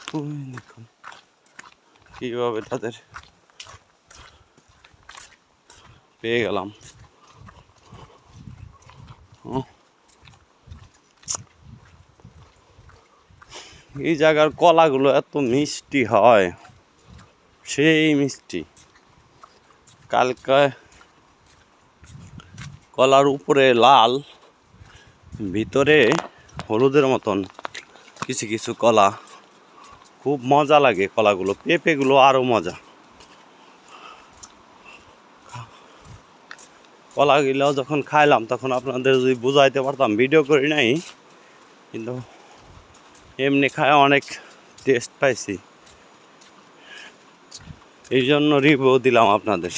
দেখুন কিভাবে তাদের পেয়ে গেলাম। এই জায়গার কলাগুলো এত মিষ্টি হয়, সেই মিষ্টি। কালকে কলার উপরে লাল, ভিতরে হলুদের মতন কিছু কিছু কলা, খুব মজা লাগে কলাগুলো। পেঁপেগুলো আরও মজা। কলাগুলো যখন খাইলাম তখন আপনাদের যদি বুঝাইতে পারতাম, ভিডিও করি নাই, কিন্তু এমনি খায় অনেক টেস্ট পাইছি, এই জন্য রিভিউ দিলাম আপনাদের।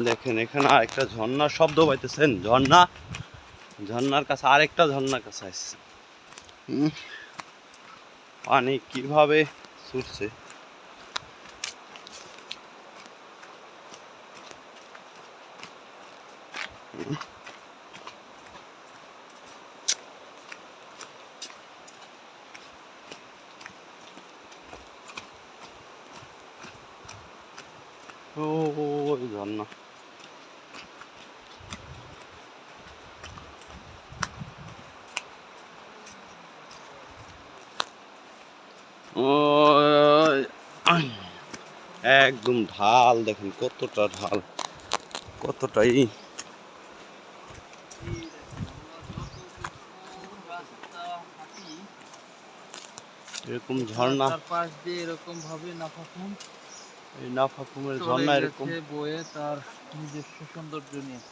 দেখেন এখানে আরেকটা ঝর্ণার শব্দ পাইতেছেন, ঝর্ণার কাছে আরেকটা ঝর্ণার কাছে আসছে। পানি কিভাবে ছুটছে। ওই ঝর্ণা, একদম ঢাল। দেখেন কতটা ঢাল, কতটাই এরকম ঝর্ণা। পাশ দিয়ে এরকম ভাবে নাফাকুম, এই নাফাকুমের ঝর্ণা এরকম বয়ে তার নিজস্ব সৌন্দর্য নিয়ে।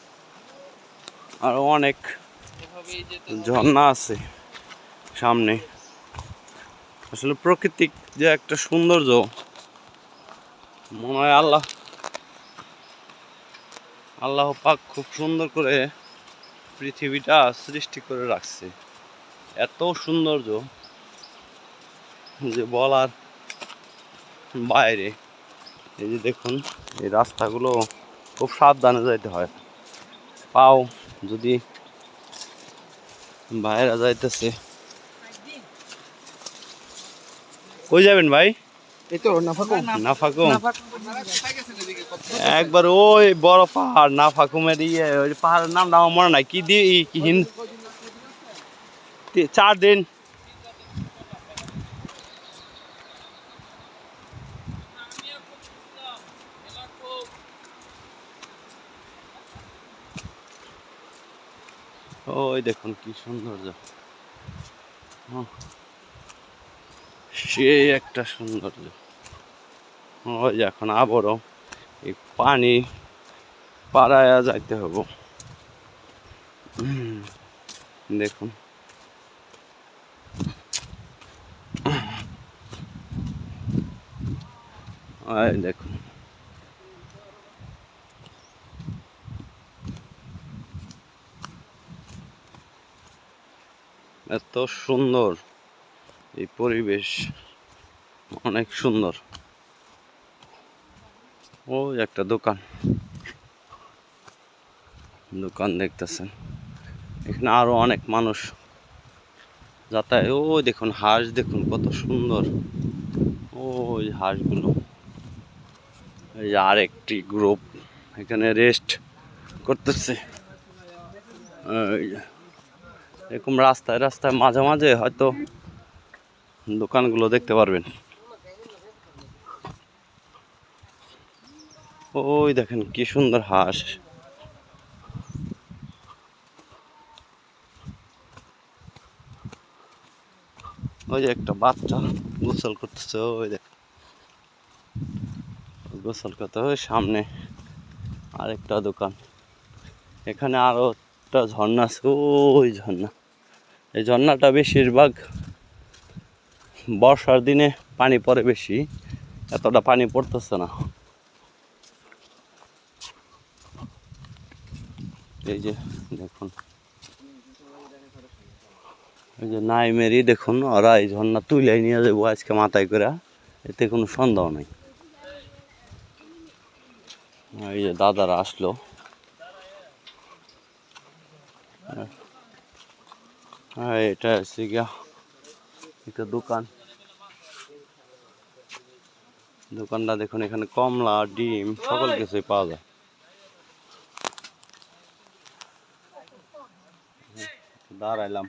আরো অনেক ঝর্ণা আছে সামনে। আসলে প্রাকৃতিক যে একটা সৌন্দর্য, মনে হয় আল্লাহ পাক খুব সুন্দর করে পৃথিবীটা সৃষ্টি করে রাখছে। এত সৌন্দর্য যে বলার বাইরে। এই যে দেখুন, এই রাস্তাগুলো খুব সাবধানে যাইতে হয়। পাও যদি বাইরে যাইতেছে। কই যাবেন ভাই? এই তো নাফাকুম। একবার ওই বড় পাহাড় নাফাকুমের ওই পাহাড়ের নামটা আমার মনে নাই, কি দিয়ে কি 4 দিন। ওই দেখুন কি সৌন্দর্য, সেই একটা সৌন্দর্য। ওই এখন আবারও এই পানি পাড়ায়া যাইতে হবে। দেখুন দেখুন এত সুন্দর এই পরিবেশ, অনেক সুন্দর। ওই একটা দোকান দেখতেছেন, এখানে আরো অনেক মানুষ যাতায়াত। ওই দেখুন হাঁস, দেখুন কত সুন্দর। ওই হাঁসগুলো, এই যে আরেকটি গ্রুপ এখানে রেস্ট করতেছে। এরকম রাস্তায় রাস্তায় মাঝে মাঝে হয়তো দোকানগুলো দেখতে পারবেন। ওই দেখেন কি সুন্দর হাঁস। ওই যে একটা বাচ্চা গোসল করতেছে, ওই দেখ গোসল করতে। ওই সামনে আরেকটা দোকান, এখানে আরো একটা ঝর্ণা আছে। ওই ঝর্ণা, এই ঝর্ণাটা বেশিরভাগ বর্ষার দিনে পানি পড়ে বেশি, এতটা পানি পড়তেছে না। এই যে দেখুন, এই যে নাইমেরই দেখুন, ওরা এই ঝর্ণা তুলে নিয়ে যাবো আজকে মাথায় করে, এতে কোনো সন্দেহ নেই। এই যে দাদারা আসলো, এটা হচ্ছে গিয়া একটা দোকান। দোকানটা দেখুন, এখানে কমলা, ডিম সকল কিছুই পাওয়া যায়। দাঁড়াইলাম।